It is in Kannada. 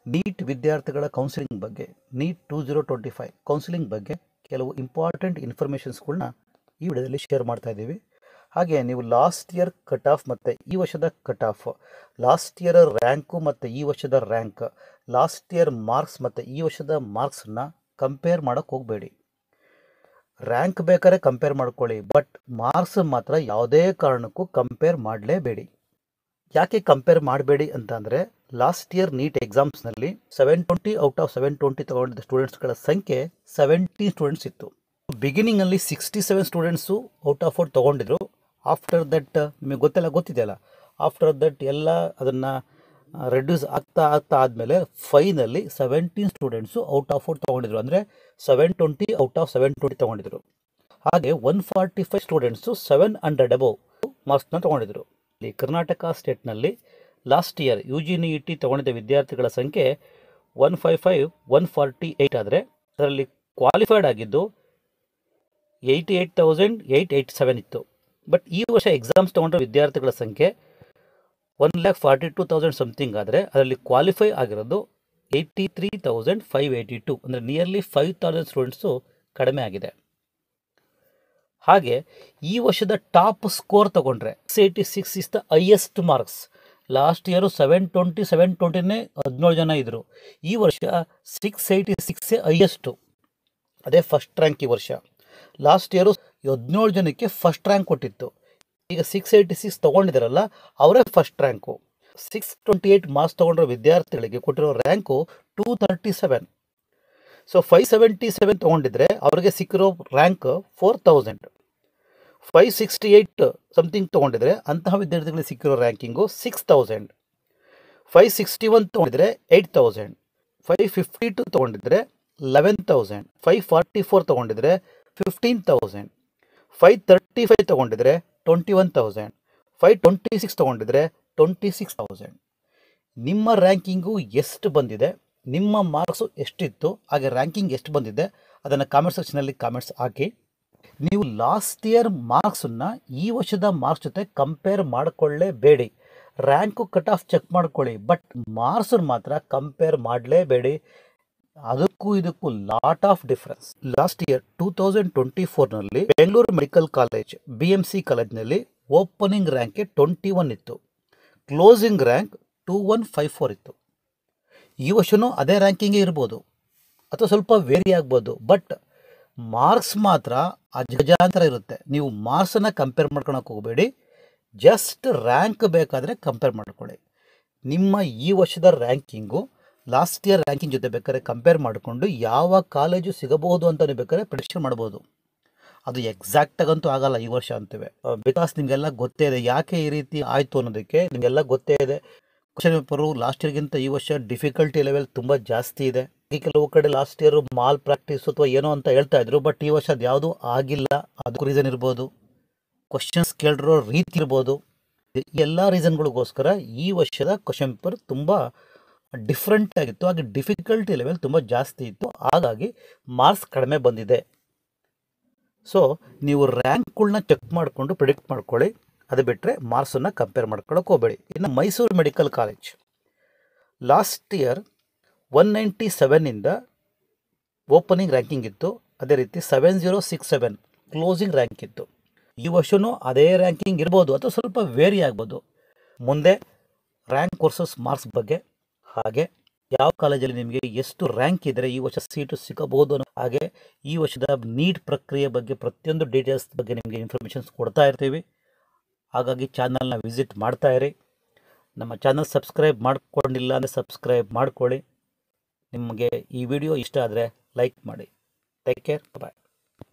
ನೀಟ್ ವಿದ್ಯಾರ್ಥಿಗಳ ಕೌನ್ಸಿಲಿಂಗ್ ಬಗ್ಗೆ, ನೀಟ್ 2025 ಕೌನ್ಸಿಲಿಂಗ್ ಬಗ್ಗೆ ಕೆಲವು ಇಂಪಾರ್ಟೆಂಟ್ ಇನ್ಫಾರ್ಮೇಷನ್ಸ್ಗಳನ್ನ ಈ ವಿಡಿಯೋದಲ್ಲಿ ಶೇರ್ ಮಾಡ್ತಾ ಇದ್ದೀವಿ. ಹಾಗೆ ನೀವು ಲಾಸ್ಟ್ ಇಯರ್ ಕಟ್ ಆಫ್ ಮತ್ತು ಈ ವರ್ಷದ cut off, last year rank ಮತ್ತು ಈ ವರ್ಷದ ರ್ಯಾಂಕ್, ಲಾಸ್ಟ್ ಇಯರ್ ಮಾರ್ಕ್ಸ್ ಮತ್ತು ಈ ವರ್ಷದ ಮಾರ್ಕ್ಸನ್ನ ಕಂಪೇರ್ ಮಾಡೋಕ್ಕೆ ಹೋಗಬೇಡಿ. ರ್ಯಾಂಕ್ ಬೇಕಾದ್ರೆ ಕಂಪೇರ್ ಮಾಡ್ಕೊಳ್ಳಿ, ಬಟ್ ಮಾರ್ಕ್ಸ್ ಮಾತ್ರ ಯಾವುದೇ ಕಾರಣಕ್ಕೂ ಕಂಪೇರ್ ಮಾಡಲೇಬೇಡಿ. ಯಾಕೆ ಕಂಪೇರ್ ಮಾಡಬೇಡಿ ಅಂತ ಅಂದರೆ, ಲಾಸ್ಟ್ ಇಯರ್ ನೀಟ್ ಎಕ್ಸಾಮ್ಸ್ನಲ್ಲಿ 720 ಔಟ್ ಆಫ್ 720 ತಗೊಂಡಿದ್ದ ಸ್ಟೂಡೆಂಟ್ಸ್ಗಳ ಸಂಖ್ಯೆ 70 ಸ್ಟೂಡೆಂಟ್ಸ್ ಇತ್ತು. ಬಿಗಿನಿಂಗಲ್ಲಿ 67 ಸ್ಟೂಡೆಂಟ್ಸು ಔಟ್ ಆಫ್ 4 ತೊಗೊಂಡಿದ್ರು. ಆಫ್ಟರ್ ದಟ್ ನಿಮಗೆ ಗೊತ್ತಿದೆಯಲ್ಲ, ಆಫ್ಟರ್ ದಟ್ ಎಲ್ಲ ಅದನ್ನು ರೆಡ್ಯೂಸ್ ಆಗ್ತಾ ಆದಮೇಲೆ ಫೈನಲ್ಲಿ 17 ಸ್ಟೂಡೆಂಟ್ಸು ಔಟ್ ಆಫ್ 4 ತೊಗೊಂಡಿದ್ರು. ಅಂದರೆ 720 ಔಟ್ ಆಫ್ 720 ತೊಗೊಂಡಿದ್ರು. ಹಾಗೆ 145 ಸ್ಟೂಡೆಂಟ್ಸು 700 ಅಬೌವ್ ಮಾರ್ಕ್ಸ್ನ ತೊಗೊಂಡಿದ್ರು. ಇಲ್ಲಿ ಕರ್ನಾಟಕ ಸ್ಟೇಟ್ನಲ್ಲಿ ಲಾಸ್ಟ್ ಇಯರ್ UG/NEET ತೊಗೊಂಡಿದ್ದ ವಿದ್ಯಾರ್ಥಿಗಳ ಸಂಖ್ಯೆ 155 148 ಆದರೆ ಅದರಲ್ಲಿ ಕ್ವಾಲಿಫೈಡ್ ಆಗಿದ್ದು 88,887 ಇತ್ತು. ಬಟ್ ಈ ವರ್ಷ ಎಕ್ಸಾಮ್ಸ್ ತೊಗೊಂಡ್ರ ವಿದ್ಯಾರ್ಥಿಗಳ ಸಂಖ್ಯೆ 1,42,000 ಸಮಥಿಂಗ್ ಆದರೆ ಅದರಲ್ಲಿ ಕ್ವಾಲಿಫೈ ಆಗಿರೋದು 83,582. ಅಂದರೆ ನಿಯರ್ಲಿ 5,000 ಸ್ಟೂಡೆಂಟ್ಸು ಕಡಿಮೆ ಆಗಿದೆ. ಹಾಗೆ ಈ ವರ್ಷದ ಟಾಪ್ ಸ್ಕೋರ್ ತಗೊಂಡ್ರೆ 686 is the highest marks. Last year 720ನೇ 17 ಜನ ಇದ್ದರು. ಈ ವರ್ಷ 686 ಹೈಯೆಸ್ಟು, ಅದೇ ಫಸ್ಟ್ ರ್ಯಾಂಕ್ ಈ ವರ್ಷ. ಲಾಸ್ಟ್ ಇಯರು 17 ಜನಕ್ಕೆ ಫಸ್ಟ್ ರ್ಯಾಂಕ್ ಕೊಟ್ಟಿತ್ತು. ಈಗ 686 ತೊಗೊಂಡಿದ್ದಾರಲ್ಲ, ಅವರೇ ಫಸ್ಟ್ ರ್ಯಾಂಕು. 628 ಮಾರ್ಕ್ಸ್ ತೊಗೊಂಡಿರೋ ವಿದ್ಯಾರ್ಥಿಗಳಿಗೆ ಕೊಟ್ಟಿರೋ ರ್ಯಾಂಕು 237. ಸೊ 577 ತೊಗೊಂಡಿದ್ರೆ ಅವ್ರಿಗೆ ಸಿಕ್ಕಿರೋ ರ್ಯಾಂಕ್ 4,000. 568 ಸಮಥಿಂಗ್ ತೊಗೊಂಡಿದ್ರೆ ಅಂತಹ ವಿದ್ಯಾರ್ಥಿಗಳಿಗೆ ಸಿಕ್ಕಿರೋ ರ್ಯಾಂಕಿಂಗು 6,000. 561 ತೊಗೊಂಡಿದ್ರೆ 8,000. 552 ತೊಗೊಂಡಿದ್ರೆ 11,000. 544 ತೊಗೊಂಡಿದ್ರೆ 15,000. 535 ತೊಗೊಂಡಿದ್ರೆ 21,000. 526 ತೊಗೊಂಡಿದ್ರೆ 26,000. ನಿಮ್ಮ ರ್ಯಾಂಕಿಂಗು ಎಷ್ಟು ಬಂದಿದೆ, ನಿಮ್ಮ ಮಾರ್ಕ್ಸು ಎಷ್ಟಿತ್ತು, ಹಾಗೆ ರ್ಯಾಂಕಿಂಗ್ ಎಷ್ಟು ಬಂದಿದೆ ಅದನ್ನು ಕಾಮೆಂಟ್ ಸೆಕ್ಷನಲ್ಲಿ ಕಾಮೆಂಟ್ಸ್ ಹಾಕಿ. ನೀವು ಲಾಸ್ಟ್ ಇಯರ್ ಮಾರ್ಕ್ಸನ್ನು ಈ ವರ್ಷದ ಮಾರ್ಕ್ಸ್ ಜೊತೆ ಕಂಪೇರ್ ಮಾಡಿಕೊಳ್ಳೇಬೇಡಿ. ರ್ಯಾಂಕು ಕಟ್ ಆಫ್ ಚೆಕ್ ಮಾಡ್ಕೊಳ್ಳಿ, ಬಟ್ ಮಾರ್ಕ್ಸನ್ನು ಮಾತ್ರ ಕಂಪೇರ್ ಮಾಡಲೇಬೇಡಿ. ಅದಕ್ಕೂ ಇದಕ್ಕೂ lot of difference. Last year 2024ನಲ್ಲಿ ಬೆಂಗಳೂರು ಮೆಡಿಕಲ್ ಕಾಲೇಜ್ BMC ಕಾಲೇಜ್ನಲ್ಲಿ ಓಪನಿಂಗ್ ರ್ಯಾಂಕ್ಗೆ 21 ಇತ್ತು, ಕ್ಲೋಸಿಂಗ್ ರ್ಯಾಂಕ್ 2154 ಇತ್ತು. ಈ ವರ್ಷವೂ ಅದೇ ರ್ಯಾಂಕಿಂಗೇ ಇರ್ಬೋದು ಅಥವಾ ಸ್ವಲ್ಪ ವೇರಿ ಆಗ್ಬೋದು, ಬಟ್ ಮಾರ್ಕ್ಸ್ ಮಾತ್ರ ಅಜಗಜಾಂತರ ಇರುತ್ತೆ. ನೀವು ಮಾರ್ಕ್ಸನ್ನು ಕಂಪೇರ್ ಮಾಡ್ಕೊಳಕ್ಕೆ ಹೋಗಬೇಡಿ, ಜಸ್ಟ್ ರ್ಯಾಂಕ್ ಬೇಕಾದರೆ ಕಂಪೇರ್ ಮಾಡ್ಕೊಳ್ಳಿ. ನಿಮ್ಮ ಈ ವರ್ಷದ ರ್ಯಾಂಕಿಂಗು ಲಾಸ್ಟ್ ಇಯರ್ ರ್ಯಾಂಕಿಂಗ್ ಜೊತೆ ಬೇಕಾದ್ರೆ ಕಂಪೇರ್ ಮಾಡಿಕೊಂಡು ಯಾವ ಕಾಲೇಜು ಸಿಗಬಹುದು ಅಂತ ನೀವು ಬೇಕಾದ್ರೆ ಪ್ರೆಡಿಕ್ಷನ್ ಮಾಡ್ಬೋದು. ಅದು ಎಕ್ಸಾಕ್ಟಾಗಂತೂ ಆಗಲ್ಲ ಈ ವರ್ಷ ಅಂತೇವೆ, ಬಿಕಾಸ್ ನಿಮಗೆಲ್ಲ ಗೊತ್ತೇ ಇದೆ ಯಾಕೆ ಈ ರೀತಿ ಆಯಿತು ಅನ್ನೋದಕ್ಕೆ. ನಿಮಗೆಲ್ಲ ಗೊತ್ತೇ ಇದೆ, ಕ್ವಶನ್ ಪೇಪರು ಲಾಸ್ಟ್ ಇಯರ್ಗಿಂತ ಈ ವರ್ಷ ಡಿಫಿಕಲ್ಟಿ ಲೆವೆಲ್ ತುಂಬ ಜಾಸ್ತಿ ಇದೆ. ಈ ಕೆಲವು ಕಡೆ ಲಾಸ್ಟ್ ಇಯರ್ ಮಾಲ್ ಪ್ರಾಕ್ಟೀಸ್ ಅಥವಾ ಏನೋ ಅಂತ ಹೇಳ್ತಾ ಇದ್ರು, ಬಟ್ ಈ ವರ್ಷ ಅದು ಯಾವುದೂ ಆಗಿಲ್ಲ. ಅದಕ್ಕೂ ರೀಸನ್ ಇರ್ಬೋದು, ಕ್ವಶನ್ಸ್ ಕೇಳಿರೋ ರೀತಿ ಇರ್ಬೋದು. ಎಲ್ಲ ರೀಸನ್ಗಳಿಗೋಸ್ಕರ ಈ ವರ್ಷದ ಕ್ವಶನ್ ಪೇಪರ್ ತುಂಬ ಡಿಫ್ರೆಂಟ್ ಆಗಿತ್ತು, ಹಾಗೆ ಡಿಫಿಕಲ್ಟಿ ಲೆವೆಲ್ ತುಂಬ ಜಾಸ್ತಿ ಇತ್ತು. ಹಾಗಾಗಿ ಮಾರ್ಕ್ಸ್ ಕಡಿಮೆ ಬಂದಿದೆ. ಸೊ ನೀವು ರ್ಯಾಂಕ್ಗಳನ್ನ ಚೆಕ್ ಮಾಡಿಕೊಂಡು ಪ್ರಿಡಿಕ್ಟ್ ಮಾಡ್ಕೊಳ್ಳಿ, ಅದು ಬಿಟ್ಟರೆ ಮಾರ್ಕ್ಸನ್ನು ಕಂಪೇರ್ ಮಾಡ್ಕೊಳ್ಳೋಕೆ ಹೋಗಬೇಡಿ. ಇನ್ನು Mysuru medical college last year 197ಇಂದ ಓಪನಿಂಗ್ ರ್ಯಾಂಕಿಂಗ್ ಇತ್ತು, ಅದೇ ರೀತಿ 7067 ಕ್ಲೋಸಿಂಗ್ ರ್ಯಾಂಕ್ ಇತ್ತು. ಈ ವರ್ಷವೂ ಅದೇ ರ್ಯಾಂಕಿಂಗ್ ಇರ್ಬೋದು ಅಥವಾ ಸ್ವಲ್ಪ ವೇರಿ ಆಗ್ಬೋದು. ಮುಂದೆ ರ್ಯಾಂಕ್ ವರ್ಸಸ್ ಮಾರ್ಕ್ಸ್ ಬಗ್ಗೆ, ಹಾಗೆ ಯಾವ ಕಾಲೇಜಲ್ಲಿ ನಿಮಗೆ ಎಷ್ಟು ರ್ಯಾಂಕ್ ಇದ್ದರೆ ಈ ವರ್ಷ ಸೀಟು ಸಿಗಬಹುದು, ಹಾಗೆ ಈ ವರ್ಷದ ನೀಟ್ ಪ್ರಕ್ರಿಯೆ ಬಗ್ಗೆ ಪ್ರತಿಯೊಂದು ಡೀಟೇಲ್ಸ್ ಬಗ್ಗೆ ನಿಮಗೆ ಇನ್ಫಾರ್ಮೇಷನ್ಸ್ ಕೊಡ್ತಾ ಇರ್ತೀವಿ. ಹಾಗಾಗಿ ಚಾನಲ್ನ ವಿಸಿಟ್ ಮಾಡ್ತಾ ಇರಿ. ನಮ್ಮ ಚಾನಲ್ ಸಬ್ಸ್ಕ್ರೈಬ್ ಮಾಡ್ಕೊಂಡಿಲ್ಲ ಅಂದರೆ ಸಬ್ಸ್ಕ್ರೈಬ್ ಮಾಡ್ಕೊಳ್ಳಿ. ನಿಮಗೆ ಈ ವಿಡಿಯೋ ಇಷ್ಟ ಆದರೆ ಲೈಕ್ ಮಾಡಿ. ಟೇಕ್ ಕೇರ್, ಬಾಯ್.